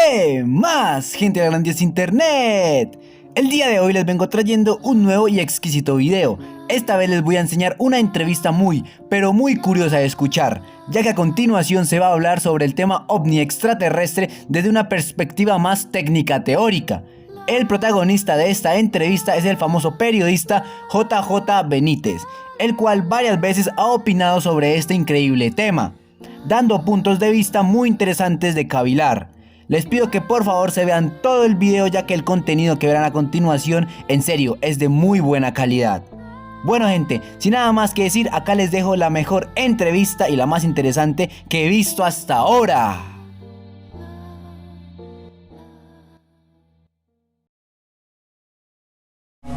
¿Qué más, gente de Grandiosa Internet? El día de hoy les vengo trayendo un nuevo y exquisito video. Esta vez les voy a enseñar una entrevista pero muy curiosa de escuchar, ya que a continuación se va a hablar sobre el tema ovni extraterrestre desde una perspectiva más técnica teórica. El protagonista de esta entrevista es el famoso periodista JJ Benítez, el cual varias veces ha opinado sobre este increíble tema, dando puntos de vista muy interesantes de cavilar. Les pido que por favor se vean todo el video, ya que el contenido que verán a continuación en serio es de muy buena calidad. Bueno gente, sin nada más que decir, acá les dejo la mejor entrevista y la más interesante que he visto hasta ahora.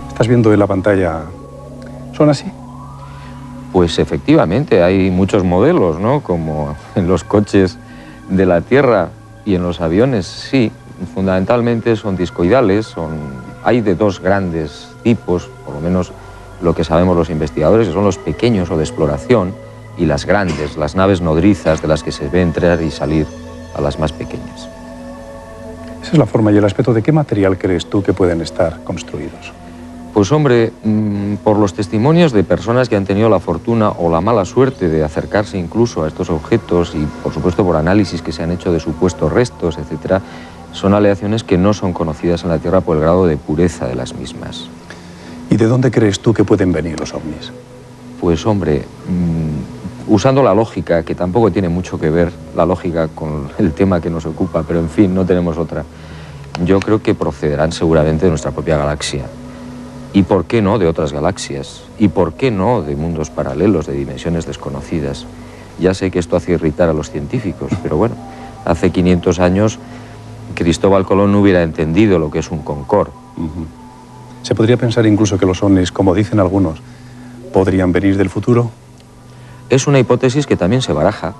Estás viendo en la pantalla, ¿son así? Pues efectivamente, hay muchos modelos, ¿no? Como en los coches de la Tierra y en los aviones, sí. Fundamentalmente son discoidales, hay de dos grandes tipos, por lo menos lo que sabemos los investigadores, que son los pequeños o de exploración, y las grandes, las naves nodrizas de las que se ve entrar y salir a las más pequeñas. Esa es la forma y el aspecto. ¿De qué material crees tú que pueden estar construidos? Pues hombre, por los testimonios de personas que han tenido la fortuna o la mala suerte de acercarse incluso a estos objetos y por supuesto por análisis que se han hecho de supuestos restos, etcétera, son aleaciones que no son conocidas en la Tierra por el grado de pureza de las mismas. ¿Y de dónde crees tú que pueden venir los ovnis? Pues hombre, usando la lógica, que tampoco tiene mucho que ver la lógica con el tema que nos ocupa, pero en fin, no tenemos otra, yo creo que procederán seguramente de nuestra propia galaxia. ¿Y por qué no de otras galaxias? ¿Y por qué no de mundos paralelos, de dimensiones desconocidas? Ya sé que esto hace irritar a los científicos, pero bueno, hace 500 años Cristóbal Colón no hubiera entendido lo que es un Concorde. ¿Se podría pensar incluso que los ovnis, como dicen algunos, podrían venir del futuro? Es una hipótesis que también se baraja.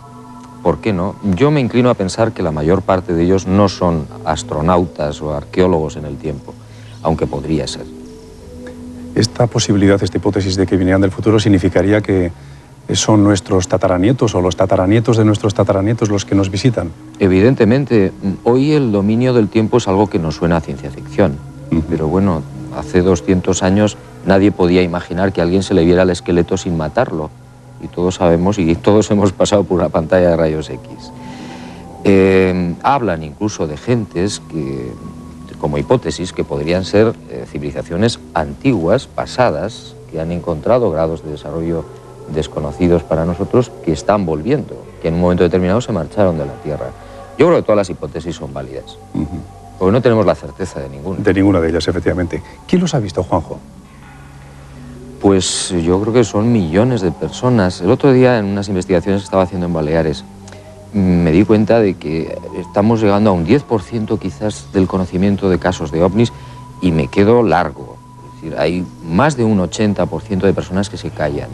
¿Por qué no? Yo me inclino a pensar que la mayor parte de ellos no son astronautas o arqueólogos en el tiempo, aunque podría ser. Esta posibilidad, esta hipótesis de que vinieran del futuro significaría que son nuestros tataranietos o los tataranietos de nuestros tataranietos los que nos visitan. Evidentemente, hoy el dominio del tiempo es algo que nos suena a ciencia ficción. Pero bueno, hace 200 años nadie podía imaginar que a alguien se le viera el esqueleto sin matarlo. Y todos sabemos y todos hemos pasado por una pantalla de rayos X. Hablan incluso de gentes que, como hipótesis, que podrían ser civilizaciones antiguas, pasadas, que han encontrado grados de desarrollo desconocidos para nosotros, que están volviendo, que en un momento determinado se marcharon de la Tierra. Yo creo que todas las hipótesis son válidas, porque no tenemos la certeza de ninguna. De ninguna de ellas, efectivamente. ¿Quién los ha visto, Juanjo? Pues yo creo que son millones de personas. El otro día, en unas investigaciones que estaba haciendo en Baleares, me di cuenta de que estamos llegando a un 10% quizás del conocimiento de casos de ovnis, y me quedo largo. Es decir, hay más de un 80% de personas que se callan.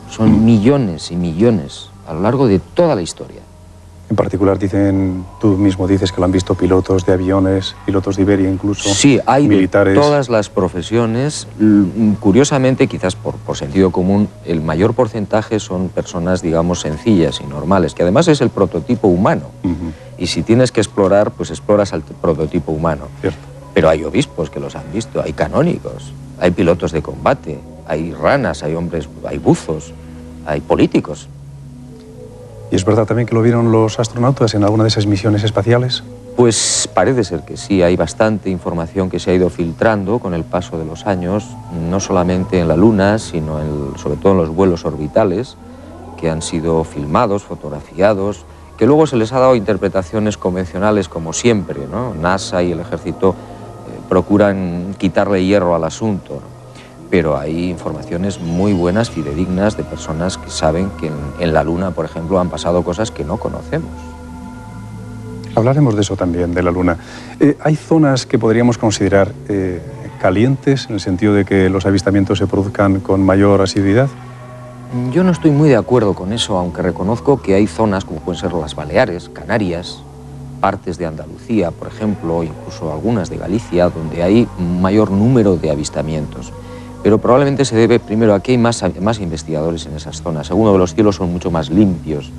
Son millones y millones a lo largo de toda la historia. En particular, tú mismo dices que lo han visto pilotos de aviones, pilotos de Iberia incluso, sí, hay militares. De todas las profesiones. Curiosamente, quizás por sentido común, el mayor porcentaje son personas, digamos, sencillas y normales, que además es el prototipo humano. Y si tienes que explorar, pues exploras al prototipo humano. Cierto. Pero hay obispos que los han visto, hay canónigos, hay pilotos de combate, hay ranas, hay hombres, hay buzos, hay políticos. ¿Y es verdad también que lo vieron los astronautas en alguna de esas misiones espaciales? Pues parece ser que sí, hay bastante información que se ha ido filtrando con el paso de los años, no solamente en la Luna, sino sobre todo en los vuelos orbitales, que han sido filmados, fotografiados, que luego se les ha dado interpretaciones convencionales como siempre, ¿no? NASA y el ejército procuran quitarle hierro al asunto, ¿no? Pero hay informaciones muy buenas, fidedignas, de personas que saben que en la Luna, por ejemplo, han pasado cosas que no conocemos. Hablaremos de eso también, de la Luna. ¿Hay zonas que podríamos considerar calientes, en el sentido de que los avistamientos se produzcan con mayor asiduidad? Yo no estoy muy de acuerdo con eso, aunque reconozco que hay zonas, como pueden ser las Baleares, Canarias, partes de Andalucía, por ejemplo, incluso algunas de Galicia, donde hay un mayor número de avistamientos. Pero probablemente se debe primero a que hay más investigadores en esas zonas. Segundo, que los cielos son mucho más limpios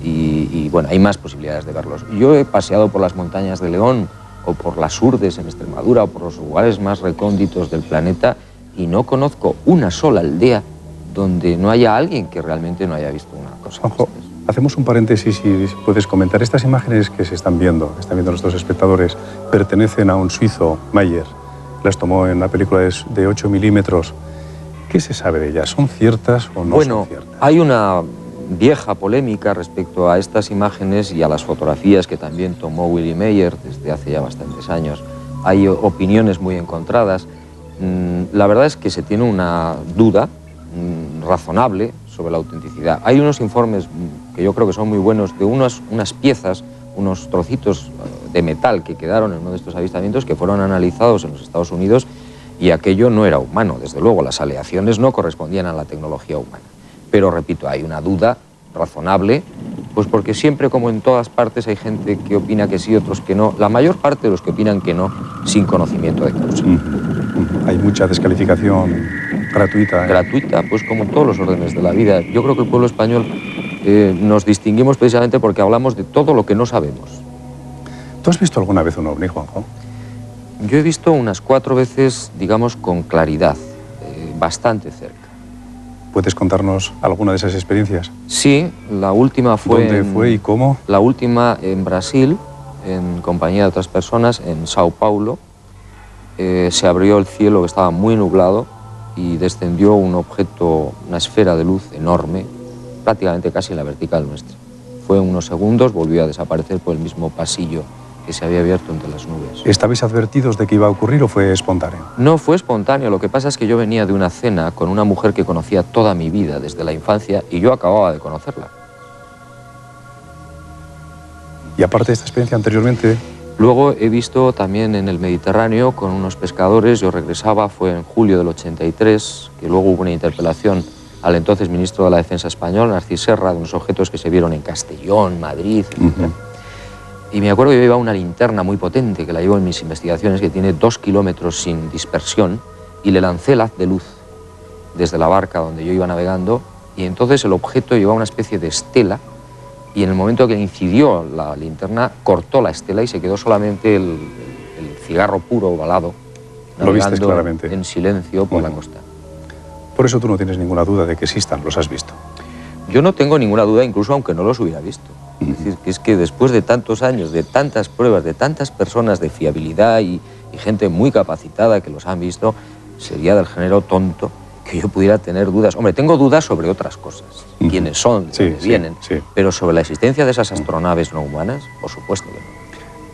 y bueno, hay más posibilidades de verlos. Yo he paseado por las montañas de León o por las Urdes en Extremadura o por los lugares más recónditos del planeta y no conozco una sola aldea donde no haya alguien que realmente no haya visto una cosa. Juanjo, hacemos un paréntesis y si puedes comentar. Estas imágenes que se están viendo nuestros espectadores, pertenecen a un suizo, Mayer. Las tomó en una película de 8 milímetros. ¿Qué se sabe de ellas? ¿Son ciertas o no son ciertas? Bueno, hay una vieja polémica respecto a estas imágenes y a las fotografías que también tomó Willy Mayer desde hace ya bastantes años. Hay opiniones muy encontradas. La verdad es que se tiene una duda razonable sobre la autenticidad. Hay unos informes que yo creo que son muy buenos de unas piezas, unos trocitos de metal que quedaron en uno de estos avistamientos que fueron analizados en los Estados Unidos y aquello no era humano. Desde luego, las aleaciones no correspondían a la tecnología humana. Pero, repito, hay una duda razonable, pues porque siempre, como en todas partes, hay gente que opina que sí, otros que no. La mayor parte de los que opinan que no, sin conocimiento de causa. Hay mucha descalificación gratuita. Gratuita, pues como en todos los órdenes de la vida. Yo creo que el pueblo español nos distinguimos precisamente porque hablamos de todo lo que no sabemos. ¿Tú has visto alguna vez un ovni, Juanjo? Yo he visto unas 4 veces, digamos, con claridad, bastante cerca. ¿Puedes contarnos alguna de esas experiencias? Sí, la última fue... ¿Dónde fue y cómo? La última en Brasil, en compañía de otras personas, en Sao Paulo. Se abrió el cielo, que estaba muy nublado, y descendió un objeto, una esfera de luz enorme, prácticamente casi en la vertical nuestra. Fue unos segundos, volvió a desaparecer por el mismo pasillo que se había abierto entre las nubes. ¿Estabais advertidos de que iba a ocurrir o fue espontáneo? No fue espontáneo, lo que pasa es que yo venía de una cena con una mujer que conocía toda mi vida desde la infancia y yo acababa de conocerla. Y aparte de esta experiencia anteriormente... Luego he visto también en el Mediterráneo con unos pescadores, yo regresaba, fue en julio del 83, que luego hubo una interpelación al entonces ministro de la Defensa español, Narcís Serra, de unos objetos que se vieron en Castellón, Madrid, etc. Y me acuerdo que yo llevaba una linterna muy potente, que la llevo en mis investigaciones, que tiene 2 kilómetros sin dispersión, y le lancé el haz de luz desde la barca donde yo iba navegando, y entonces el objeto llevaba una especie de estela, y en el momento que incidió la linterna, cortó la estela y se quedó solamente el cigarro puro ovalado, Lo vistes navegando claramente. en silencio por la costa. Por eso tú no tienes ninguna duda de que existan, los has visto. Yo no tengo ninguna duda, incluso aunque no los hubiera visto. Es decir, que es que después de tantos años, de tantas pruebas, de tantas personas de fiabilidad y gente muy capacitada que los han visto, sería del género tonto que yo pudiera tener dudas. Hombre, tengo dudas sobre otras cosas, quiénes son, de dónde vienen, pero sobre la existencia de esas astronaves no humanas, por supuesto que no.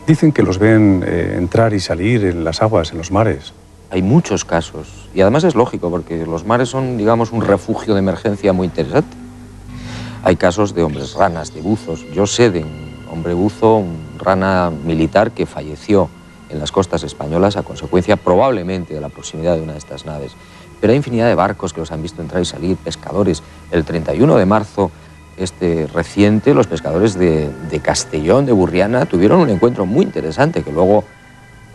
Dicen que los ven entrar y salir en las aguas, en los mares. Hay muchos casos, y además es lógico, porque los mares son, digamos, un refugio de emergencia muy interesante. Hay casos de hombres ranas, de buzos. Yo sé de un hombre buzo, un rana militar que falleció en las costas españolas a consecuencia probablemente de la proximidad de una de estas naves. Pero hay infinidad de barcos que los han visto entrar y salir, pescadores. El 31 de marzo, reciente, los pescadores de Castellón, de Burriana, tuvieron un encuentro muy interesante, que luego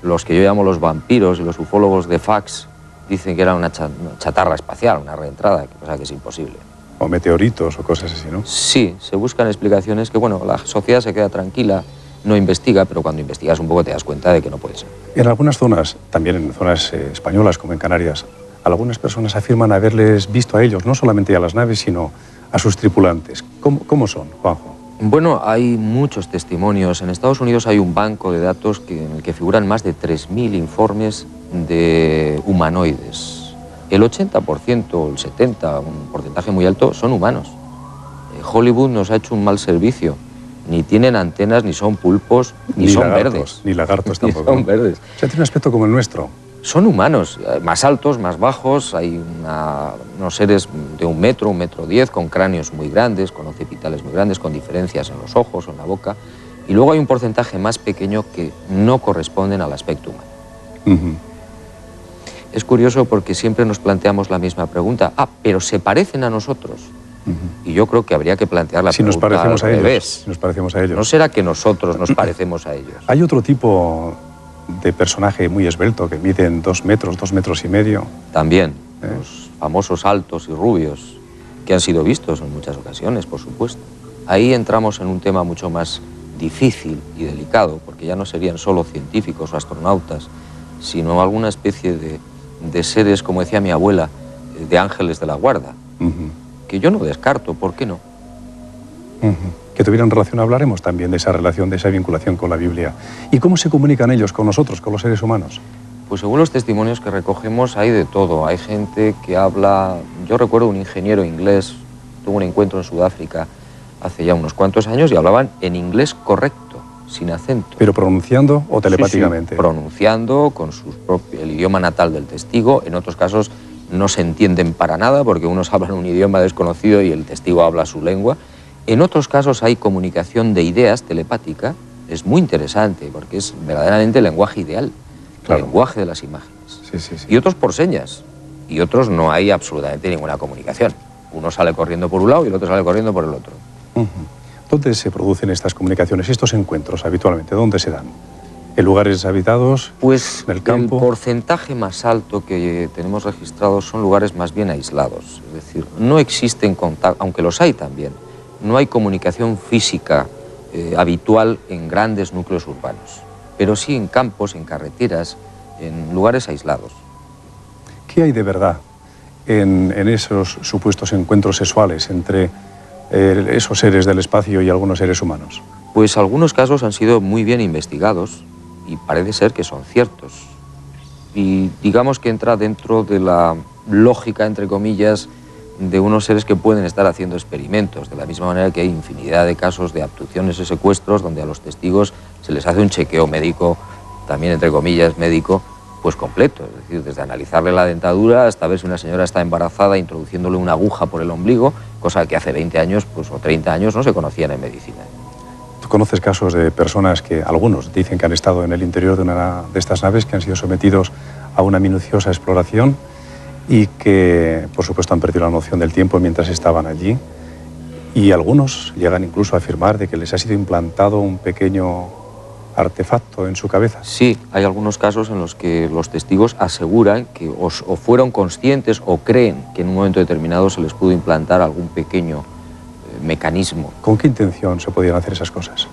los que yo llamo los vampiros y los ufólogos de fax dicen que era una chatarra espacial, una reentrada, cosa que es imposible. O meteoritos o cosas así, ¿no? Sí, se buscan explicaciones que, bueno, la sociedad se queda tranquila, no investiga, pero cuando investigas un poco te das cuenta de que no puede ser. En algunas zonas, también en zonas españolas como en Canarias, algunas personas afirman haberles visto a ellos, no solamente a las naves, sino a sus tripulantes. ¿Cómo son, Juanjo? Bueno, hay muchos testimonios. En Estados Unidos hay un banco de datos en el que figuran más de 3.000 informes de humanoides. El 80% o el 70%, un porcentaje muy alto, son humanos. Hollywood nos ha hecho un mal servicio. Ni tienen antenas, ni son pulpos, ni son verdes. Ni lagartos tampoco. Ni son verdes. O sea, tiene un aspecto como el nuestro. Son humanos, más altos, más bajos. Hay unos seres de 1 metro, 1,10 metros, con cráneos muy grandes, con occipitales muy grandes, con diferencias en los ojos o en la boca. Y luego hay un porcentaje más pequeño que no corresponden al aspecto humano. Es curioso porque siempre nos planteamos la misma pregunta. ¿Pero se parecen a nosotros? Y yo creo que habría que plantear la pregunta nos parecemos al a ellos, revés. si nos parecemos a ellos. ¿No será que nosotros nos parecemos a ellos? Hay otro tipo de personaje muy esbelto que miden 2 metros, 2,5 metros. También, los famosos altos y rubios, que han sido vistos en muchas ocasiones, por supuesto. Ahí entramos en un tema mucho más difícil y delicado, porque ya no serían solo científicos o astronautas, sino alguna especie de seres, como decía mi abuela, de ángeles de la guarda, que yo no descarto, ¿por qué no? Que tuvieran relación, hablaremos también de esa relación, de esa vinculación con la Biblia. ¿Y cómo se comunican ellos con nosotros, con los seres humanos? Pues según los testimonios que recogemos hay de todo. Hay gente que habla... Yo recuerdo un ingeniero inglés, tuvo un encuentro en Sudáfrica hace ya unos cuantos años y hablaban en inglés correcto, sin acento. ¿Pero pronunciando o telepáticamente? Sí, pronunciando con el idioma natal del testigo. En otros casos no se entienden para nada porque unos hablan un idioma desconocido y el testigo habla su lengua. En otros casos hay comunicación de ideas telepática. Es muy interesante porque es verdaderamente el lenguaje ideal, claro. El lenguaje de las imágenes. Sí. Y otros por señas. Y otros no hay absolutamente ninguna comunicación. Uno sale corriendo por un lado y el otro sale corriendo por el otro. ¿Dónde se producen estas comunicaciones, estos encuentros habitualmente? ¿Dónde se dan? ¿En lugares deshabitados? Pues ¿En el campo? El porcentaje más alto que tenemos registrados son lugares más bien aislados. Es decir, no existen contactos, aunque los hay también, no hay comunicación física habitual en grandes núcleos urbanos, pero sí en campos, en carreteras, en lugares aislados. ¿Qué hay de verdad en esos supuestos encuentros sexuales entre esos seres del espacio y algunos seres humanos? Pues algunos casos han sido muy bien investigados y parece ser que son ciertos. Y digamos que entra dentro de la lógica, entre comillas, de unos seres que pueden estar haciendo experimentos, de la misma manera que hay infinidad de casos de abducciones y secuestros donde a los testigos se les hace un chequeo médico, también entre comillas médico, pues completo, es decir, desde analizarle la dentadura hasta ver si una señora está embarazada, introduciéndole una aguja por el ombligo, cosa que hace 20 años pues, o 30 años no se conocían en medicina. ¿Tú conoces casos de personas que, algunos dicen que han estado en el interior de una de estas naves, que han sido sometidos a una minuciosa exploración y que, por supuesto, han perdido la noción del tiempo mientras estaban allí? Y algunos llegan incluso a afirmar de que les ha sido implantado un pequeño artefacto en su cabeza. Sí, hay algunos casos en los que los testigos aseguran que o fueron conscientes o creen que en un momento determinado se les pudo implantar algún pequeño mecanismo. ¿Con qué intención se podían hacer esas cosas?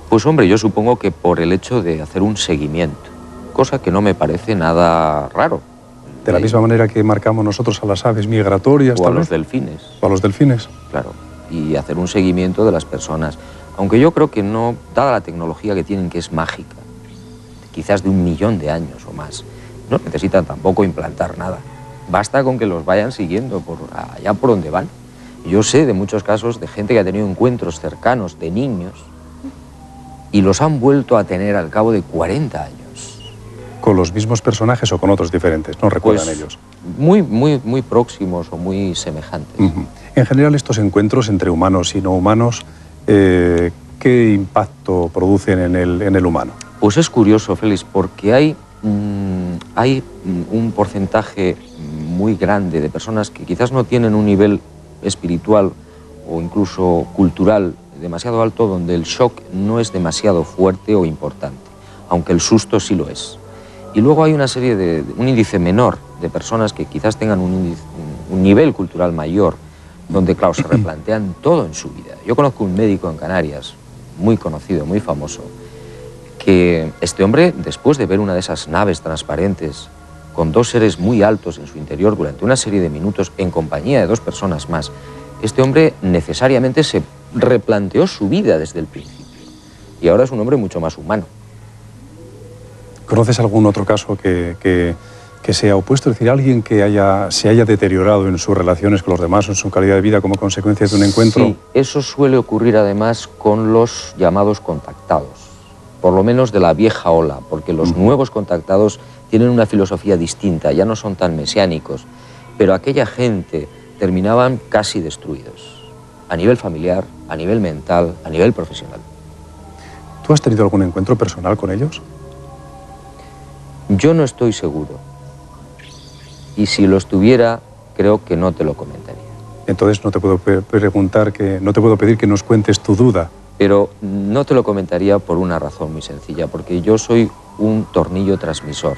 Pues hombre, yo supongo que por el hecho de hacer un seguimiento, cosa que no me parece nada raro. De la misma manera que marcamos nosotros a las aves migratorias, o a tal los vez. delfines. O a los delfines. Claro, y hacer un seguimiento de las personas. Aunque yo creo que no, dada la tecnología que tienen, que es mágica, quizás de 1 millón de años o más, no necesitan tampoco implantar nada. Basta con que los vayan siguiendo por allá por donde van. Yo sé de muchos casos de gente que ha tenido encuentros cercanos de niños y los han vuelto a tener al cabo de 40 años. ¿Con los mismos personajes o con otros diferentes? ¿No recuerdan Pues, ellos? Muy próximos o muy semejantes. En general, estos encuentros entre humanos y no humanos, ¿qué impacto producen en el humano? Pues es curioso, Félix, porque hay un porcentaje muy grande de personas que quizás no tienen un nivel espiritual o incluso cultural demasiado alto, donde el shock no es demasiado fuerte o importante, aunque el susto sí lo es. Y luego hay un índice menor de personas que quizás tengan un nivel cultural mayor, donde, claro, se replantean todo en su vida. Yo conozco un médico en Canarias, muy conocido, muy famoso, que este hombre, después de ver una de esas naves transparentes con 2 seres muy altos en su interior durante una serie de minutos en compañía de 2 personas más, este hombre necesariamente se replanteó su vida desde el principio. Y ahora es un hombre mucho más humano. ¿Conoces algún otro caso que sea opuesto? Es decir, alguien que se haya deteriorado en sus relaciones con los demás o en su calidad de vida como consecuencia de un encuentro. Sí, eso suele ocurrir además con los llamados contactados, por lo menos de la vieja ola, porque los nuevos contactados tienen una filosofía distinta, ya no son tan mesiánicos, pero aquella gente terminaban casi destruidos, a nivel familiar, a nivel mental, a nivel profesional. ¿Tú has tenido algún encuentro personal con ellos? Yo no estoy seguro. Y si lo estuviera, creo que no te lo comentaría. Entonces no te puedo no te puedo pedir que nos cuentes tu duda. Pero no te lo comentaría por una razón muy sencilla, porque yo soy un tornillo transmisor.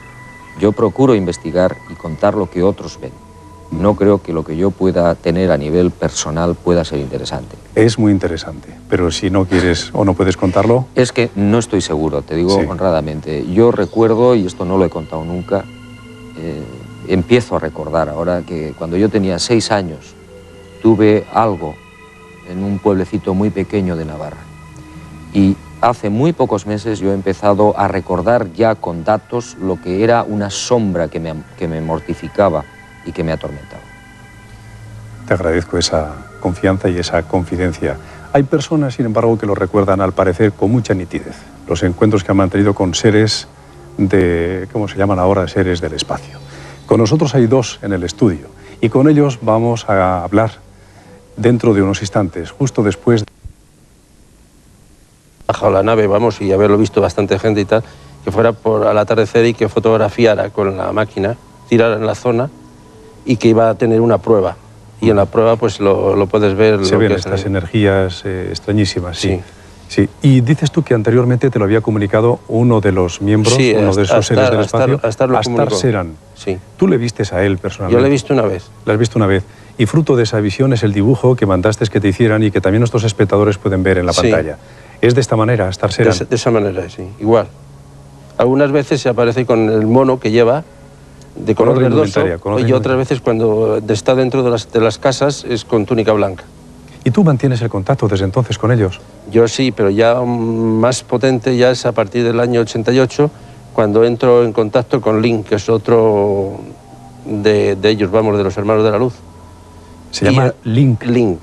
Yo procuro investigar y contar lo que otros ven. no creo que lo que yo pueda tener a nivel personal pueda ser interesante. Es muy interesante, pero si no quieres o no puedes contarlo... Es que no estoy seguro, te digo Sí. honradamente. Yo recuerdo, y esto no lo he contado nunca, empiezo a recordar ahora que cuando yo tenía 6 años tuve algo en un pueblecito muy pequeño de Navarra. Y hace muy pocos meses yo he empezado a recordar ya con datos lo que era una sombra que me mortificaba y que me atormentaba. Te agradezco esa confianza y esa confidencia. Hay personas, sin embargo, que lo recuerdan al parecer con mucha nitidez. Los encuentros que han mantenido con seres de, ¿cómo se llaman ahora? Seres del espacio. Con nosotros hay 2 en el estudio y con ellos vamos a hablar dentro de unos instantes, justo después de... Bajado la nave, vamos, y haberlo visto bastante gente y tal, que fuera por al atardecer y que fotografiara con la máquina, tirara en la zona y que iba a tener una prueba. Y en la prueba pues lo puedes ver. Se ven estas energías extrañísimas, sí. Sí. Sí. Y dices tú que anteriormente te lo había comunicado uno de los miembros, Sí, uno de esos seres del espacio, Astar Seran. Sí. ¿Tú le vistes a él personalmente? Yo lo he visto una vez. La has visto una vez. Y fruto de esa visión es el dibujo que mandaste que te hicieran y que también nuestros espectadores pueden ver en la Sí. pantalla. ¿Es de esta manera, Astar Seran? De esa manera, sí, igual. Algunas veces se aparece con el mono que lleva, de color otra verdoso, indumentaria, con otra y otras indumentaria. veces cuando está dentro de las casas es con túnica blanca. ¿Y tú mantienes el contacto desde entonces con ellos? Yo sí, pero ya más potente ya es a partir del año 88, cuando entro en contacto con Link, que es otro de ellos, vamos, de los Hermanos de la Luz. Se llama Link. Link,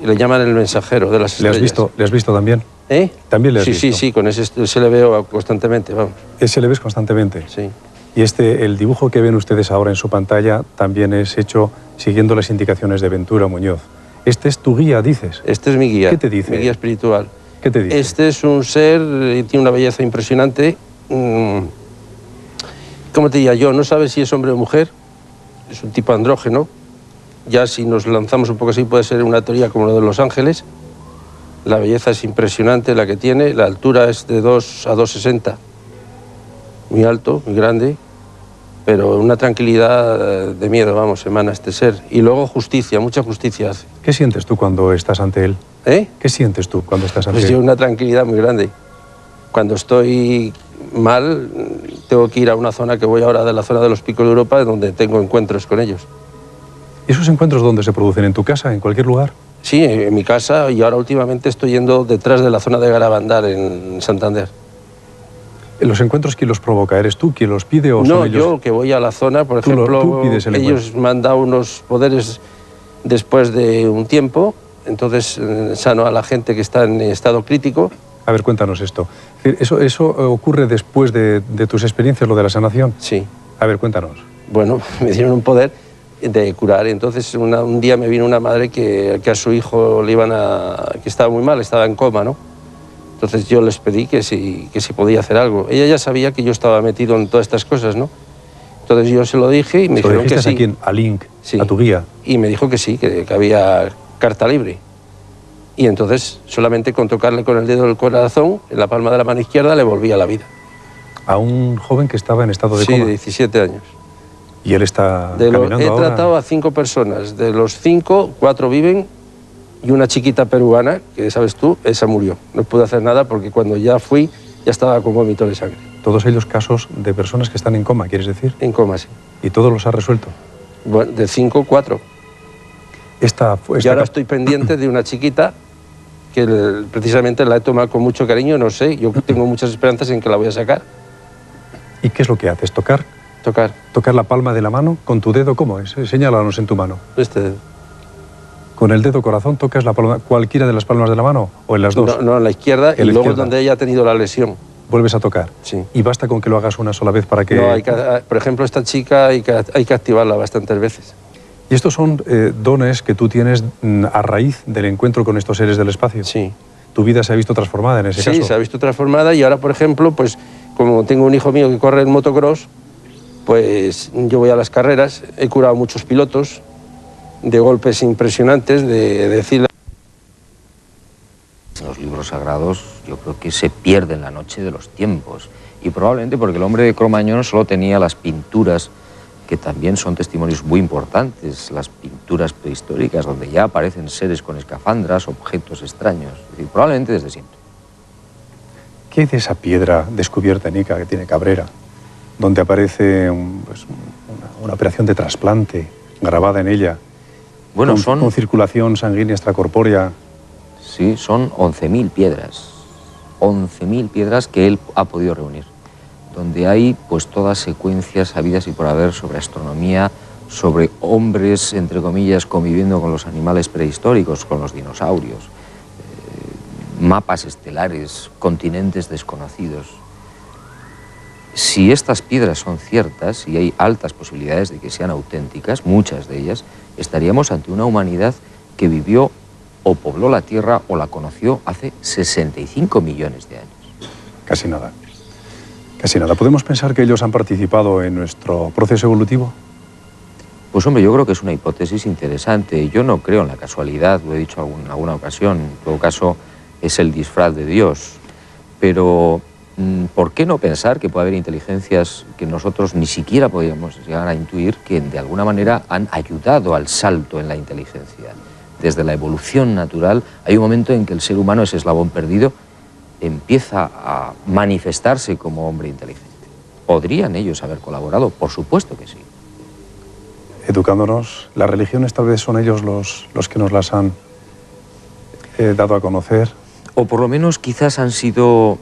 y le llaman el mensajero de las ¿Le estrellas. has visto también? ¿Eh? También le has sí, visto. Sí, con ese le veo constantemente, vamos. Ese le ves constantemente. Sí. Y el dibujo que ven ustedes ahora en su pantalla también es hecho siguiendo las indicaciones de Ventura Muñoz. Este es tu guía, dices. Este es mi guía. ¿Qué te dice? Mi guía espiritual. ¿Qué te dice? Este es un ser, tiene una belleza impresionante. ¿Cómo te diría yo? No sabes si es hombre o mujer. Es un tipo andrógeno. Ya si nos lanzamos un poco así puede ser una teoría como lo de Los Ángeles. La belleza es impresionante la que tiene. La altura es de 2 a 2,60. Muy alto, muy grande. Pero una tranquilidad de miedo, vamos, emana este ser. Y luego justicia, mucha justicia hace. ¿Qué sientes tú cuando estás ante él? ¿Eh? ¿Qué sientes tú cuando estás ante Pues él? yo una tranquilidad muy grande. Cuando estoy mal, tengo que ir a una zona que voy ahora de la zona de los Picos de Europa, donde tengo encuentros con ellos. ¿Y esos encuentros dónde se producen? ¿En tu casa? ¿En cualquier lugar? Sí, en mi casa, y ahora últimamente estoy yendo detrás de la zona de Garabandal, en Santander. ¿Los encuentros quién los provoca? ¿Eres tú quien los pide o No, son ellos? yo que voy a la zona, por Tú ejemplo, pides el ellos me han dado unos poderes después de un tiempo, entonces sano a la gente que está en estado crítico. A ver, cuéntanos esto. ¿Eso ocurre después de tus experiencias, lo de la sanación? Sí. A ver, cuéntanos. Bueno, me dieron un poder de curar. Entonces un día me vino una madre que a su hijo le que estaba muy mal, estaba en coma, ¿no? Entonces yo les pedí que si podía hacer algo. Ella ya sabía que yo estaba metido en todas estas cosas, ¿no? Entonces yo se lo dije y me dijeron que sí. ¿A quién? ¿A Link? Sí. ¿A tu guía? Y me dijo que sí, que había carta libre. Y entonces solamente con tocarle con el dedo del corazón, en la palma de la mano izquierda, le volvía la vida. A un joven que estaba en estado de Sí, coma. de 17 años. Y él está caminando He ahora. tratado a 5 personas. De los 5, 4 viven y una chiquita peruana, que sabes tú, esa murió. No pude hacer nada porque cuando ya fui ya estaba con vómito de sangre. Todos ellos casos de personas que están en coma, ¿quieres decir? En coma, sí. Y todos los ha resuelto. Bueno, de 5, 4. Y ahora estoy pendiente de una chiquita que precisamente la he tomado con mucho cariño, no sé, yo tengo muchas esperanzas en que la voy a sacar. ¿Y qué es lo que haces? ¿Tocar? Tocar. ¿Tocar la palma de la mano? ¿Con tu dedo cómo es? Señálanos en tu mano. Este dedo. ¿Con el dedo corazón tocas la palma, cualquiera de las palmas de la mano o en las dos? No, en la izquierda, y En la luego izquierda. donde ella ha tenido la lesión. Vuelves a tocar. Sí. ¿Y basta con que lo hagas una sola vez para que...? No, por ejemplo, esta chica hay que activarla bastantes veces. ¿Y estos son dones que tú tienes a raíz del encuentro con estos seres del espacio? Sí. ¿Tu vida se ha visto transformada en ese caso? Sí, se ha visto transformada y ahora, por ejemplo, pues como tengo un hijo mío que corre en motocross, pues yo voy a las carreras, he curado a muchos pilotos de golpes impresionantes, de decir... Los libros sagrados yo creo que se pierden la noche de los tiempos y probablemente porque el hombre de Cro-Magnon solo tenía las pinturas que también son testimonios muy importantes, las pinturas prehistóricas, donde ya aparecen seres con escafandras, objetos extraños, es decir, probablemente desde siempre. ¿Qué hay de esa piedra descubierta en Ica que tiene Cabrera, donde aparece una operación de trasplante grabada en ella, Bueno, con circulación sanguínea extracorpórea? Sí, son 11.000 piedras. 11.000 piedras que él ha podido reunir, donde hay pues todas secuencias habidas y por haber sobre astronomía, sobre hombres, entre comillas, conviviendo con los animales prehistóricos, con los dinosaurios, mapas estelares, continentes desconocidos. Si estas piedras son ciertas, y hay altas posibilidades de que sean auténticas, muchas de ellas, estaríamos ante una humanidad que vivió o pobló la Tierra o la conoció hace 65 millones de años. Casi nada. Casi nada. ¿Podemos pensar que ellos han participado en nuestro proceso evolutivo? Pues hombre, yo creo que es una hipótesis interesante. Yo no creo en la casualidad, lo he dicho en alguna ocasión. En todo caso, es el disfraz de Dios. Pero, ¿por qué no pensar que puede haber inteligencias que nosotros ni siquiera podríamos llegar a intuir que de alguna manera han ayudado al salto en la inteligencia? Desde la evolución natural hay un momento en que el ser humano, ese eslabón perdido, empieza a manifestarse como hombre inteligente. ¿Podrían ellos haber colaborado? Por supuesto que sí. Educándonos, las religiones tal vez son ellos los que nos las han dado a conocer. O por lo menos quizás han sido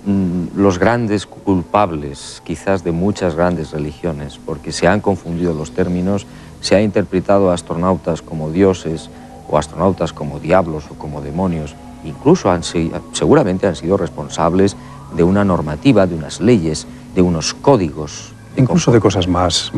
los grandes culpables, quizás de muchas grandes religiones, porque se han confundido los términos, se ha interpretado a astronautas como dioses, o astronautas como diablos o como demonios. Incluso seguramente han sido responsables de una normativa, de unas leyes, de unos códigos. Incluso de cosas más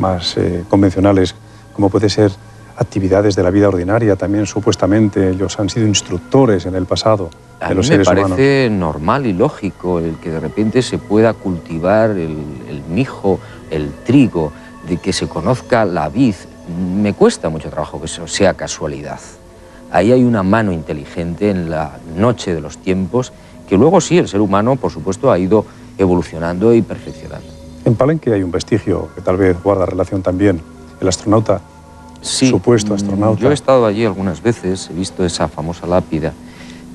convencionales, como puede ser actividades de la vida ordinaria. También supuestamente ellos han sido instructores en el pasado de los seres humanos. A mí me parece normal y lógico el que de repente se pueda cultivar el mijo, el trigo, de que se conozca la vid. Me cuesta mucho trabajo que eso sea casualidad. Ahí hay una mano inteligente en la noche de los tiempos, que luego sí, el ser humano, por supuesto, ha ido evolucionando y perfeccionando. En Palenque hay un vestigio que tal vez guarda relación también, el astronauta, sí, supuesto astronauta. Yo he estado allí algunas veces, he visto esa famosa lápida.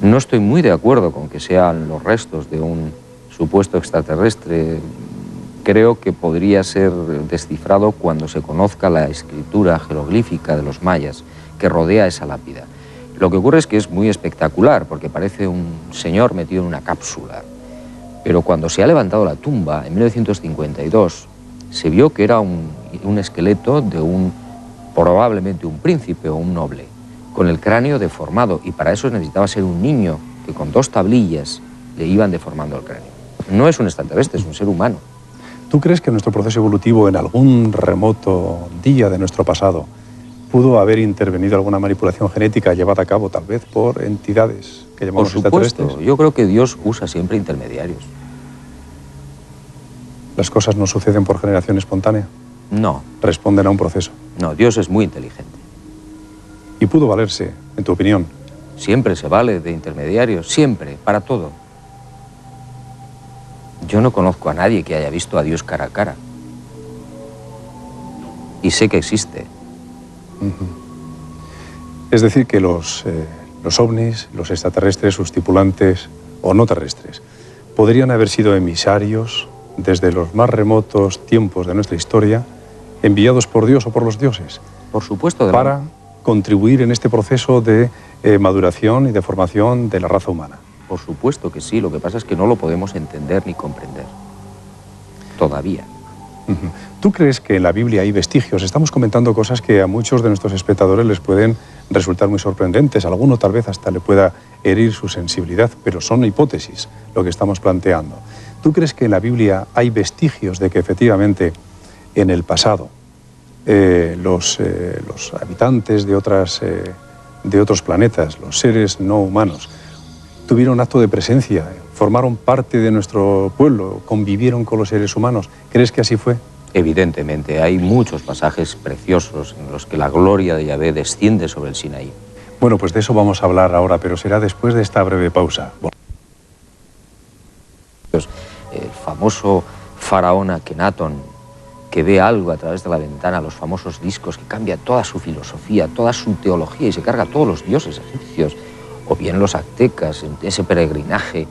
No estoy muy de acuerdo con que sean los restos de un supuesto extraterrestre. Creo que podría ser descifrado cuando se conozca la escritura jeroglífica de los mayas que rodea esa lápida. Lo que ocurre es que es muy espectacular, porque parece un señor metido en una cápsula. Pero cuando se ha levantado la tumba, en 1952, se vio que era un esqueleto de probablemente un príncipe o un noble, con el cráneo deformado, y para eso necesitaba ser un niño que con 2 tablillas le iban deformando el cráneo. No es un extraterrestre, es un ser humano. ¿Tú crees que nuestro proceso evolutivo en algún remoto día de nuestro pasado pudo haber intervenido alguna manipulación genética llevada a cabo tal vez por entidades que llamamos extraterrestres? Por supuesto, yo creo que Dios usa siempre intermediarios. ¿Las cosas no suceden por generación espontánea? No. Responden a un proceso. No, Dios es muy inteligente. ¿Y pudo valerse, en tu opinión? Siempre se vale de intermediarios, siempre, para todo. Yo no conozco a nadie que haya visto a Dios cara a cara. Y sé que existe. Es decir, que los ovnis, los extraterrestres, sus tripulantes o no terrestres, podrían haber sido emisarios desde los más remotos tiempos de nuestra historia, enviados por Dios o por los dioses, por supuesto, para contribuir en este proceso de maduración y de formación de la raza humana. Por supuesto que sí, lo que pasa es que no lo podemos entender ni comprender. Todavía. ¿Tú crees que en la Biblia hay vestigios? Estamos comentando cosas que a muchos de nuestros espectadores les pueden resultar muy sorprendentes. A alguno tal vez hasta le pueda herir su sensibilidad, pero son hipótesis lo que estamos planteando. ¿Tú crees que en la Biblia hay vestigios de que efectivamente en el pasado los habitantes de otros planetas, los seres no humanos, tuvieron acto de presencia, formaron parte de nuestro pueblo, convivieron con los seres humanos? ¿Crees que así fue? Evidentemente, hay muchos pasajes preciosos en los que la gloria de Yahvé desciende sobre el Sinaí. Bueno, pues de eso vamos a hablar ahora, pero será después de esta breve pausa. El famoso faraón Akenatón, que ve algo a través de la ventana, los famosos discos, que cambia toda su filosofía, toda su teología y se carga a todos los dioses egipcios, o bien los aztecas, en ese peregrinaje,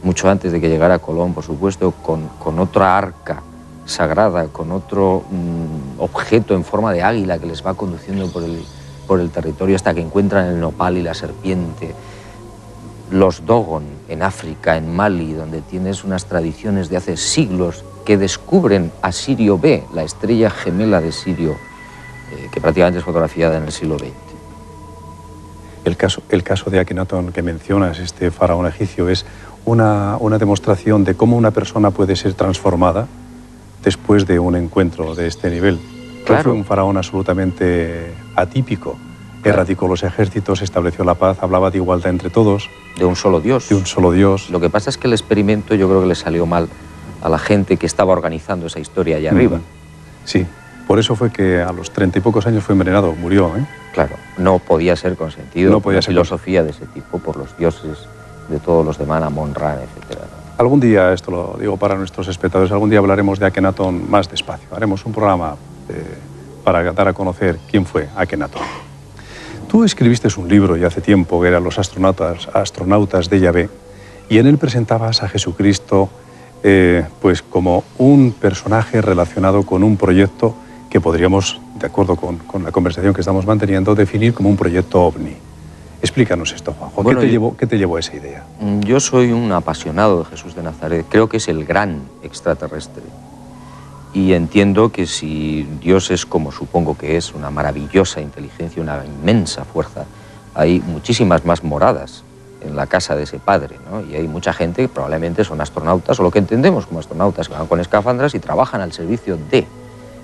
mucho antes de que llegara Colón, por supuesto, con otra arca sagrada, con otro objeto en forma de águila que les va conduciendo por el territorio hasta que encuentran el nopal y la serpiente. Los Dogon en África, en Mali, donde tienes unas tradiciones de hace siglos que descubren a Sirio B, la estrella gemela de Sirio, que prácticamente es fotografiada en el siglo XX. El caso de Akenatón que mencionas, este faraón egipcio, es una demostración de cómo una persona puede ser transformada después de un encuentro de este nivel. Claro. Fue un faraón absolutamente atípico. Erradicó los ejércitos, estableció la paz, hablaba de igualdad entre todos. De un solo Dios. De un solo Dios. Lo que pasa es que el experimento yo creo que le salió mal a la gente que estaba organizando esa historia allá arriba. Sí, por eso fue que a los 30 y pocos años fue envenenado, murió, ¿eh? Claro, no podía ser consentido. No podía una ser filosofía de ese tipo por los dioses de todos los demás, Amon-Ra, etc. Algún día, esto lo digo para nuestros espectadores, algún día hablaremos de Akenatón más despacio. Haremos un programa para dar a conocer quién fue Akenatón. Tú escribiste un libro ya hace tiempo que era Los astronautas de Yahvé, y en él presentabas a Jesucristo pues como un personaje relacionado con un proyecto que podríamos, de acuerdo con la conversación que estamos manteniendo, definir como un proyecto ovni. Explícanos esto, Juanjo. Bueno, ¿Qué te llevó a esa idea? Yo soy un apasionado de Jesús de Nazaret. Creo que es el gran extraterrestre. Y entiendo que si Dios es como supongo que es, una maravillosa inteligencia, una inmensa fuerza, hay muchísimas más moradas en la casa de ese padre, ¿no? Y hay mucha gente que probablemente son astronautas, o lo que entendemos como astronautas, que van con escafandras y trabajan al servicio de.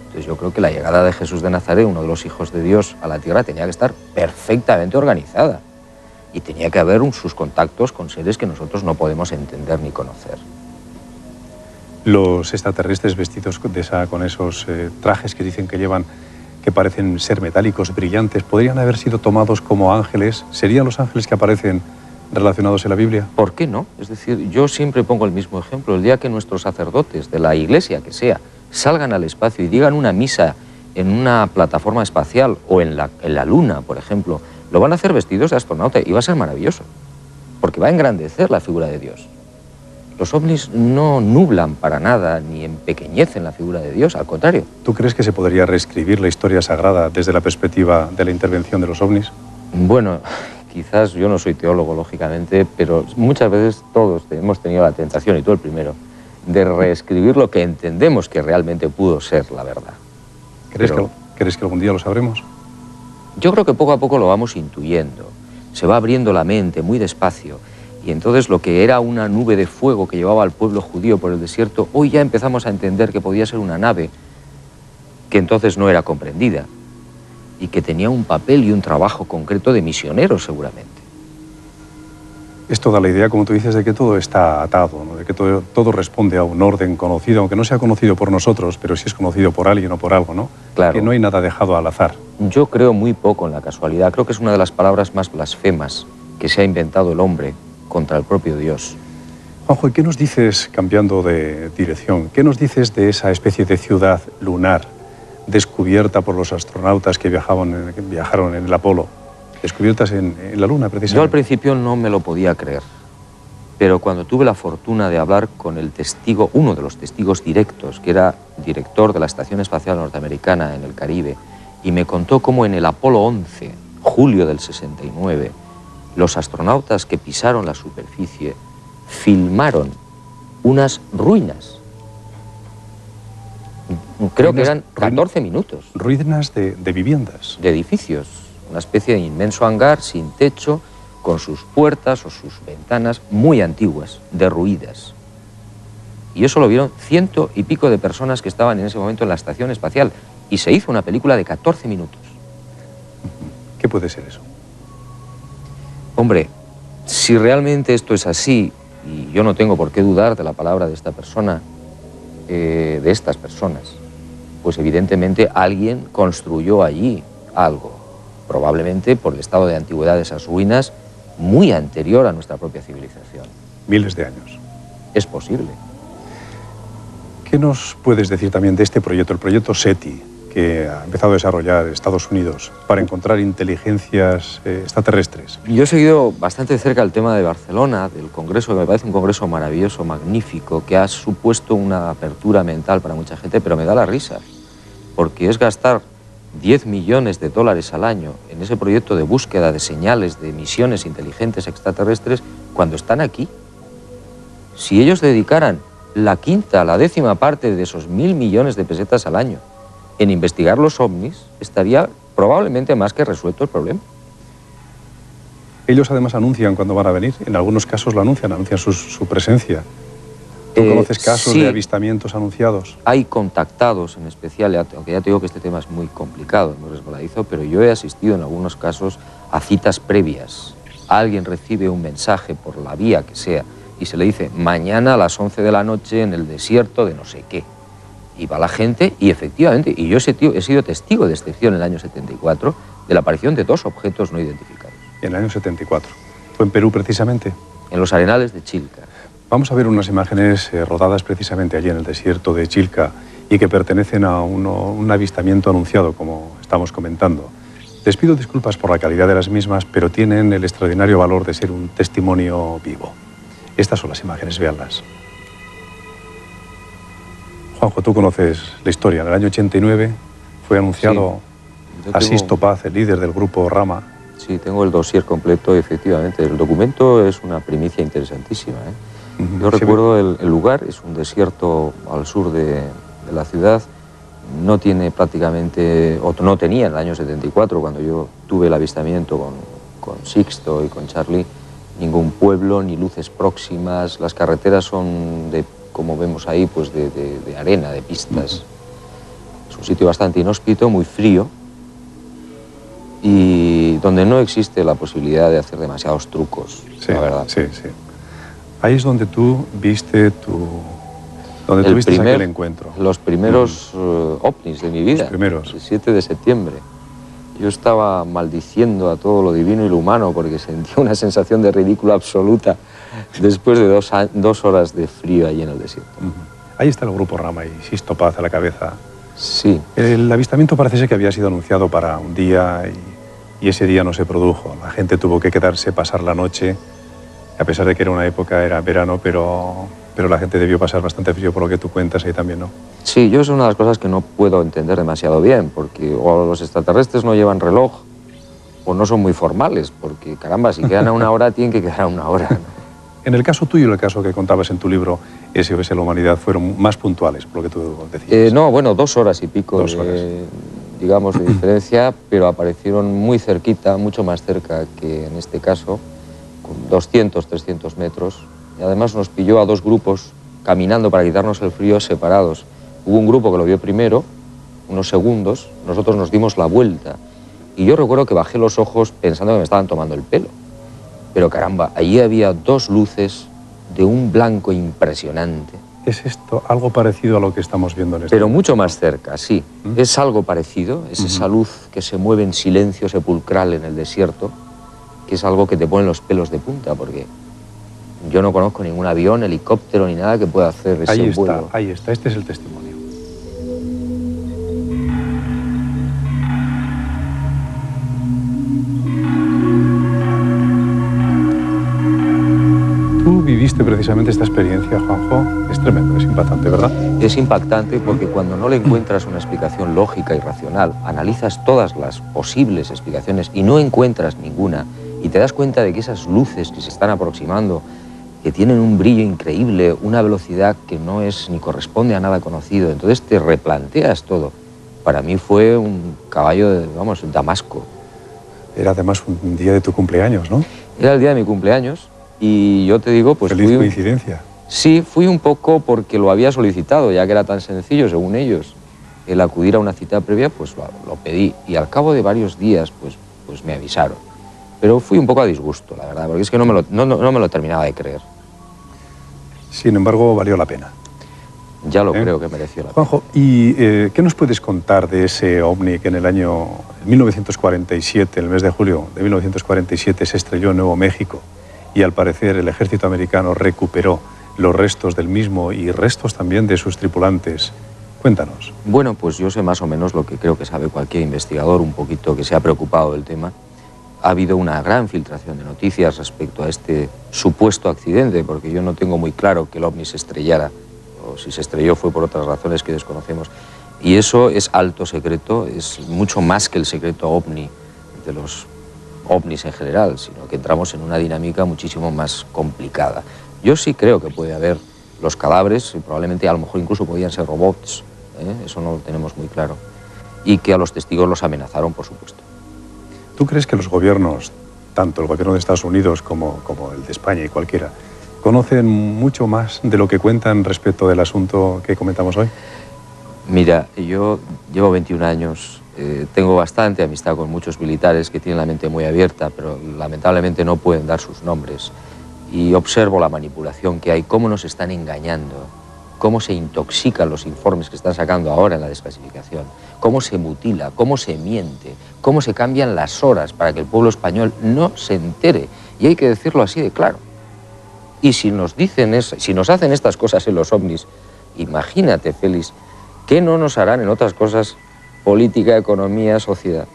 Entonces yo creo que la llegada de Jesús de Nazaret, uno de los hijos de Dios, a la Tierra tenía que estar perfectamente organizada. Y tenía que haber sus contactos con seres que nosotros no podemos entender ni conocer. Los extraterrestres vestidos con esos trajes que dicen que llevan, que parecen ser metálicos, brillantes, ¿podrían haber sido tomados como ángeles? ¿Serían los ángeles que aparecen relacionados en la Biblia? ¿Por qué no? Es decir, yo siempre pongo el mismo ejemplo. El día que nuestros sacerdotes de la iglesia que sea salgan al espacio y digan una misa en una plataforma espacial o en la luna, por ejemplo, lo van a hacer vestidos de astronauta y va a ser maravilloso, porque va a engrandecer la figura de Dios. Los ovnis no nublan para nada ni empequeñecen la figura de Dios, al contrario. ¿Tú crees que se podría reescribir la historia sagrada desde la perspectiva de la intervención de los ovnis? Bueno, quizás yo no soy teólogo, lógicamente, pero muchas veces todos hemos tenido la tentación, y tú el primero, de reescribir lo que entendemos que realmente pudo ser la verdad. ¿Crees que algún día lo sabremos? Yo creo que poco a poco lo vamos intuyendo. Se va abriendo la mente muy despacio. Y entonces lo que era una nube de fuego que llevaba al pueblo judío por el desierto, hoy ya empezamos a entender que podía ser una nave que entonces no era comprendida y que tenía un papel y un trabajo concreto de misionero seguramente. Esto da la idea, como tú dices, de que todo está atado, ¿no? De que todo responde a un orden conocido, aunque no sea conocido por nosotros, pero sí es conocido por alguien o por algo, ¿no? Claro. Que no hay nada dejado al azar. Yo creo muy poco en la casualidad. Creo que es una de las palabras más blasfemas que se ha inventado el hombre contra el propio Dios. Juanjo, ¿y qué nos dices, cambiando de dirección, qué nos dices de esa especie de ciudad lunar descubierta por los astronautas que viajaron en el Apolo, descubiertas en la Luna, precisamente? Yo al principio no me lo podía creer, pero cuando tuve la fortuna de hablar con el testigo, uno de los testigos directos, que era director de la Estación Espacial Norteamericana en el Caribe, y me contó cómo en el Apolo 11, julio del 69, los astronautas que pisaron la superficie filmaron unas ruinas. Creo que eran 14 minutos. Ruinas de viviendas. De edificios. Una especie de inmenso hangar sin techo, con sus puertas o sus ventanas muy antiguas, derruidas. Y eso lo vieron 100 y pico de personas que estaban en ese momento en la estación espacial. Y se hizo una película de 14 minutos. ¿Qué puede ser eso? Hombre, si realmente esto es así, y yo no tengo por qué dudar de la palabra de esta persona, de estas personas, pues evidentemente alguien construyó allí algo, probablemente por el estado de antigüedad de esas ruinas, muy anterior a nuestra propia civilización. Miles de años. Es posible. ¿Qué nos puedes decir también de este proyecto, el proyecto SETI, que ha empezado a desarrollar Estados Unidos para encontrar inteligencias extraterrestres? Yo he seguido bastante cerca el tema de Barcelona, del congreso, que me parece un congreso maravilloso, magnífico, que ha supuesto una apertura mental para mucha gente, pero me da la risa, porque es gastar 10 millones de dólares al año en ese proyecto de búsqueda de señales de misiones inteligentes extraterrestres cuando están aquí. Si ellos dedicaran la quinta, la décima parte de esos 1.000 millones de pesetas al año en investigar los ovnis, estaría probablemente más que resuelto el problema. Ellos además anuncian cuando van a venir, en algunos casos lo anuncian su presencia. ¿Tú conoces casos sí, de avistamientos anunciados? Hay contactados en especial, aunque ya te digo que este tema es muy complicado, muy resbaladizo, pero yo he asistido en algunos casos a citas previas. Alguien recibe un mensaje por la vía que sea y se le dice mañana a las 11 de la noche en el desierto de no sé qué. Y va la gente y efectivamente, y yo he sido testigo de excepción en el año 74 de la aparición de 2 objetos no identificados. En el año 74. ¿Fue en Perú precisamente? En los arenales de Chilca. Vamos a ver unas imágenes rodadas precisamente allí en el desierto de Chilca y que pertenecen a un avistamiento anunciado, como estamos comentando. Les pido disculpas por la calidad de las mismas, pero tienen el extraordinario valor de ser un testimonio vivo. Estas son las imágenes, véanlas. Juanjo, tú conoces la historia. En el año 89 fue anunciado Asís Topaz, el líder del grupo Rama. Sí, tengo el dossier completo, efectivamente. El documento es una primicia interesantísima, ¿eh? Yo recuerdo el lugar, es un desierto al sur de la ciudad. No tiene prácticamente, o no tenía en el año 74, cuando yo tuve el avistamiento con Sixto y con Charlie, ningún pueblo, ni luces próximas. Las carreteras son de, como vemos ahí, pues de arena, de pistas. Es un sitio bastante inhóspito, muy frío, y donde no existe la posibilidad de hacer demasiados trucos, Sí, la verdad. sí, sí. Ahí es donde tú viste donde tuviste aquel encuentro. Los primeros ovnis de mi vida. Los primeros. El 7 de septiembre. Yo estaba maldiciendo a todo lo divino y lo humano porque sentía una sensación de ridículo absoluta después de 2 horas de frío allí en el desierto. Ahí está el grupo Rama y Sisto Paz a la cabeza. Sí. El avistamiento parece ser que había sido anunciado para un día y ese día no se produjo. La gente tuvo que quedarse, pasar la noche, a pesar de que era una época, era verano, pero la gente debió pasar bastante frío por lo que tú cuentas ahí también, ¿no? Sí, yo es una de las cosas que no puedo entender demasiado bien, porque o los extraterrestres no llevan reloj o no son muy formales, porque caramba, si quedan a 1 hora, tienen que quedar a 1 hora, ¿no? En el caso tuyo, el caso que contabas en tu libro, SOS la Humanidad, fueron más puntuales, por lo que tú decías. No, bueno, 2 horas y pico, 2 horas. digamos, de diferencia, pero aparecieron muy cerquita, mucho más cerca que en este caso, con 200, 300 metros. Y además nos pilló a 2 grupos caminando para quitarnos el frío separados. Hubo un grupo que lo vio primero, unos segundos, nosotros nos dimos la vuelta. Y yo recuerdo que bajé los ojos pensando que me estaban tomando el pelo. Pero caramba, allí había 2 luces de un blanco impresionante. ¿Es esto algo parecido a lo que estamos viendo en este Pero momento? mucho más cerca, sí. Es algo parecido, es esa luz que se mueve en silencio sepulcral en el desierto, que es algo que te pone los pelos de punta, porque yo no conozco ningún avión, helicóptero ni nada que pueda hacer ese vuelo. Ahí está, este es el testimonio. Tú viviste precisamente esta experiencia, Juanjo. Es tremendo, es impactante, ¿verdad? Es impactante porque cuando no le encuentras una explicación lógica y racional, analizas todas las posibles explicaciones y no encuentras ninguna, y te das cuenta de que esas luces que se están aproximando, que tienen un brillo increíble, una velocidad que no es ni corresponde a nada conocido, entonces te replanteas todo. Para mí fue un caballo de, vamos, Damasco. Era además un día de tu cumpleaños, ¿no? Era el día de mi cumpleaños y yo te digo, pues Feliz coincidencia. Sí, fui un poco porque lo había solicitado, ya que era tan sencillo, según ellos, el acudir a una cita previa, pues lo pedí. Y al cabo de varios días, pues me avisaron. Pero fui un poco a disgusto, la verdad, porque es que no me lo terminaba de creer. Sin embargo, valió la pena. Ya lo creo que mereció la pena. Juanjo, ¿y qué nos puedes contar de ese ovni que en el año 1947, el mes de julio de 1947, se estrelló en Nuevo México y al parecer el ejército americano recuperó los restos del mismo y restos también de sus tripulantes. Cuéntanos. Bueno, pues yo sé más o menos lo que creo que sabe cualquier investigador un poquito que se ha preocupado del tema. Ha habido una gran filtración de noticias respecto a este supuesto accidente, porque yo no tengo muy claro que el ovni se estrellara, o si se estrelló fue por otras razones que desconocemos. Y eso es alto secreto, es mucho más que el secreto ovni de los ovnis en general, sino que entramos en una dinámica muchísimo más complicada. Yo sí creo que puede haber los cadáveres, y probablemente a lo mejor incluso podían ser robots, eso no lo tenemos muy claro, y que a los testigos los amenazaron, por supuesto. ¿Tú crees que los gobiernos, tanto el gobierno de Estados Unidos como el de España y cualquiera, conocen mucho más de lo que cuentan respecto del asunto que comentamos hoy? Mira, yo llevo 21 años, tengo bastante amistad con muchos militares que tienen la mente muy abierta, pero lamentablemente no pueden dar sus nombres. Y observo la manipulación que hay, cómo nos están engañando, cómo se intoxican los informes que están sacando ahora en la desclasificación, cómo se mutila, cómo se miente, cómo se cambian las horas para que el pueblo español no se entere. Y hay que decirlo así de claro. Y si nos hacen estas cosas en los ovnis, imagínate, Félix, ¿qué no nos harán en otras cosas? Política, economía, sociedad.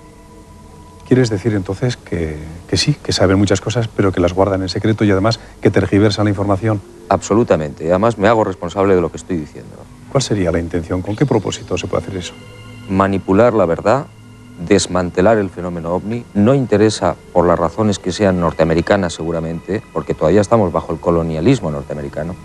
¿Quieres decir entonces que sí, que saben muchas cosas, pero que las guardan en secreto y además que tergiversan la información? Absolutamente. Y además me hago responsable de lo que estoy diciendo. ¿Cuál sería la intención? ¿Con qué propósito se puede hacer eso? Manipular la verdad, desmantelar el fenómeno ovni. No interesa por las razones que sean norteamericanas seguramente, porque todavía estamos bajo el colonialismo norteamericano,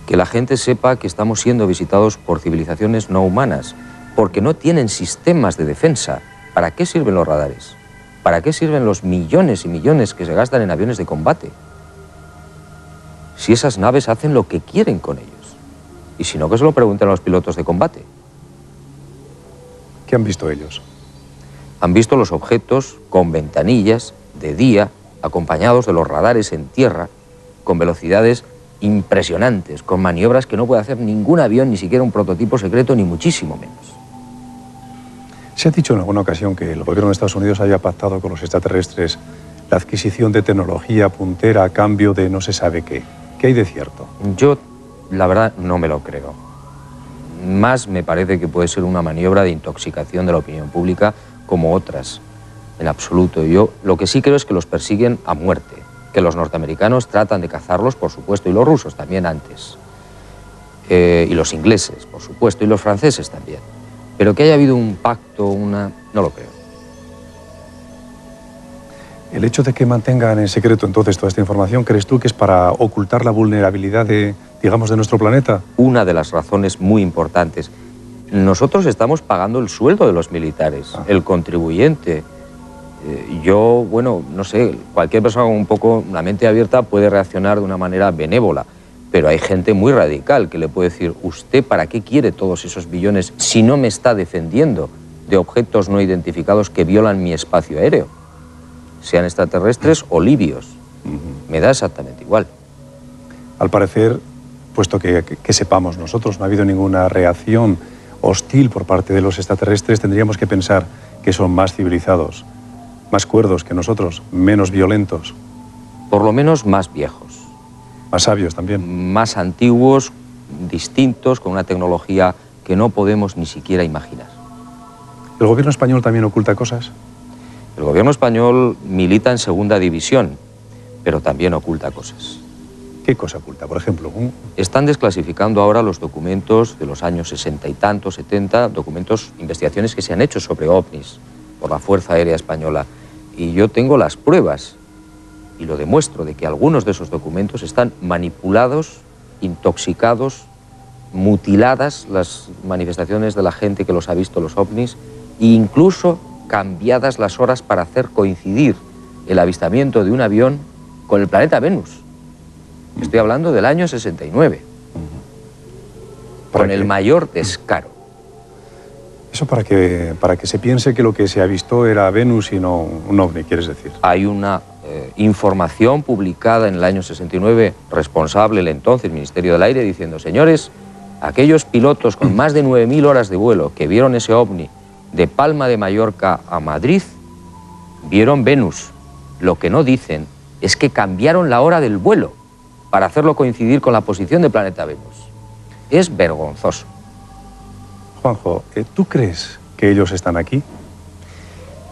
que la gente sepa que estamos siendo visitados por civilizaciones no humanas, porque no tienen sistemas de defensa. ¿Para qué sirven los radares? ¿Para qué sirven los millones y millones que se gastan en aviones de combate? Si esas naves hacen lo que quieren con ellos. Y si no, que se lo pregunten a los pilotos de combate. ¿Qué han visto ellos? Han visto los objetos con ventanillas, de día, acompañados de los radares en tierra, con velocidades impresionantes, con maniobras que no puede hacer ningún avión, ni siquiera un prototipo secreto, ni muchísimo menos. Se ha dicho en alguna ocasión que el gobierno de Estados Unidos haya pactado con los extraterrestres la adquisición de tecnología puntera a cambio de no se sabe qué. ¿Qué hay de cierto? Yo, la verdad, no me lo creo. Más me parece que puede ser una maniobra de intoxicación de la opinión pública como otras, en absoluto. Yo lo que sí creo es que los persiguen a muerte, que los norteamericanos tratan de cazarlos, por supuesto, y los rusos también antes, y los ingleses, por supuesto, y los franceses también. Pero que haya habido un pacto, no lo creo. El hecho de que mantengan en secreto entonces toda esta información, ¿crees tú que es para ocultar la vulnerabilidad de nuestro planeta? Una de las razones muy importantes. Nosotros estamos pagando el sueldo de los militares, el contribuyente. Yo, bueno, no sé, cualquier persona con un poco la mente abierta puede reaccionar de una manera benévola, pero hay gente muy radical que le puede decir, ¿usted para qué quiere todos esos billones si no me está defendiendo de objetos no identificados que violan mi espacio aéreo? Sean extraterrestres o libios. Me da exactamente igual. Al parecer, puesto que sepamos nosotros, no ha habido ninguna reacción hostil por parte de los extraterrestres, tendríamos que pensar que son más civilizados, más cuerdos que nosotros, menos violentos. Por lo menos más viejos. Más sabios también. Más antiguos, distintos, con una tecnología que no podemos ni siquiera imaginar. ¿El gobierno español también oculta cosas? El gobierno español milita en segunda división, pero también oculta cosas. ¿Qué cosa oculta, por ejemplo? Están desclasificando ahora los documentos de los años 60 y tantos, 70, documentos, investigaciones que se han hecho sobre ovnis por la Fuerza Aérea Española. Y yo tengo las pruebas, y lo demuestro, de que algunos de esos documentos están manipulados, intoxicados, mutiladas las manifestaciones de la gente que los ha visto los ovnis, e incluso cambiadas las horas para hacer coincidir el avistamiento de un avión con el planeta Venus. Estoy hablando del año 69, con el mayor descaro. Eso para que se piense que lo que se avistó era Venus y no un ovni, ¿quieres decir? Hay una información publicada en el año 69, responsable el entonces Ministerio del Aire, diciendo, señores, aquellos pilotos con más de 9.000 horas de vuelo que vieron ese ovni de Palma de Mallorca a Madrid, vieron Venus. Lo que no dicen es que cambiaron la hora del vuelo. para hacerlo coincidir con la posición del planeta Venus. Es vergonzoso. Juanjo, ¿tú crees que ellos están aquí?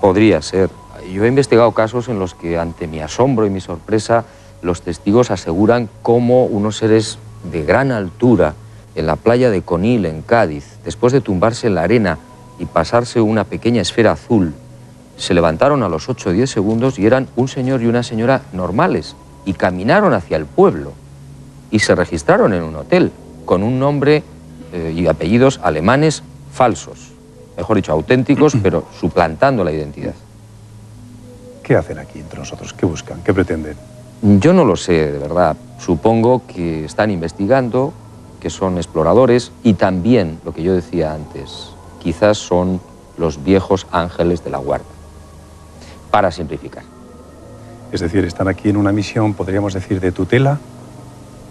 Podría ser. Yo he investigado casos en los que, ante mi asombro y mi sorpresa, los testigos aseguran cómo unos seres de gran altura en la playa de Conil, en Cádiz, después de tumbarse en la arena y pasarse una pequeña esfera azul, se levantaron a los 8 o 10 segundos y eran un señor y una señora normales y caminaron hacia el pueblo y se registraron en un hotel con un nombre y apellidos alemanes falsos, mejor dicho, auténticos, pero suplantando la identidad. ¿Qué hacen aquí entre nosotros? ¿Qué buscan? ¿Qué pretenden? Yo no lo sé, de verdad. Supongo que están investigando, que son exploradores y también, lo que yo decía antes, quizás son los viejos ángeles de la guarda, para simplificar. Es decir, están aquí en una misión, podríamos decir, de tutela.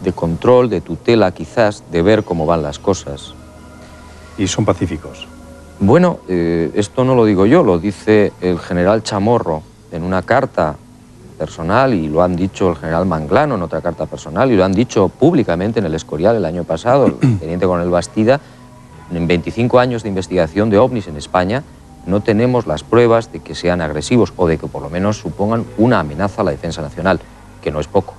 De control, de tutela quizás, de ver cómo van las cosas. Y son pacíficos. Bueno, esto no lo digo yo, lo dice el general Chamorro en una carta personal, y lo han dicho el general Manglano en otra carta personal, y lo han dicho públicamente en el Escorial el año pasado, el teniente coronel Bastida. En 25 años de investigación de ovnis en España no tenemos las pruebas de que sean agresivos o de que por lo menos supongan una amenaza a la defensa nacional, que no es poco.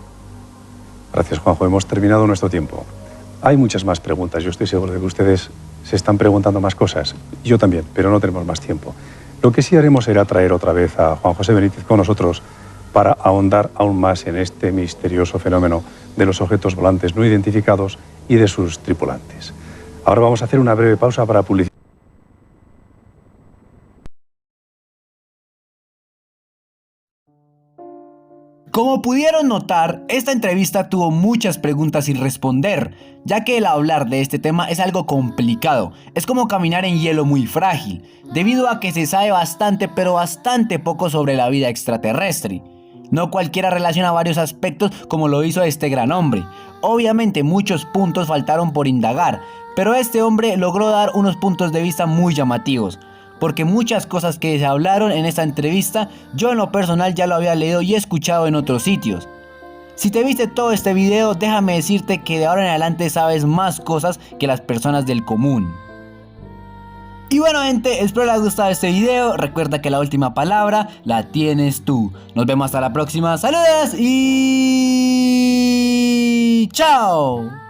Gracias, Juanjo. Hemos terminado nuestro tiempo. Hay muchas más preguntas. Yo estoy seguro de que ustedes se están preguntando más cosas. Yo también, pero no tenemos más tiempo. Lo que sí haremos será traer otra vez a Juan José Benítez con nosotros para ahondar aún más en este misterioso fenómeno de los objetos volantes no identificados y de sus tripulantes. Ahora vamos a hacer una breve pausa para publicidad. Como pudieron notar, esta entrevista tuvo muchas preguntas sin responder, ya que el hablar de este tema es algo complicado, es como caminar en hielo muy frágil, debido a que se sabe bastante pero bastante poco sobre la vida extraterrestre. No cualquiera relaciona varios aspectos como lo hizo este gran hombre. Obviamente muchos puntos faltaron por indagar, pero este hombre logró dar unos puntos de vista muy llamativos. Porque muchas cosas que se hablaron en esta entrevista, yo en lo personal ya lo había leído y escuchado en otros sitios. Si te viste todo este video, déjame decirte que de ahora en adelante sabes más cosas que las personas del común. Y bueno, gente, espero les haya gustado este video. Recuerda que la última palabra la tienes tú. Nos vemos hasta la próxima. Saludos y chao.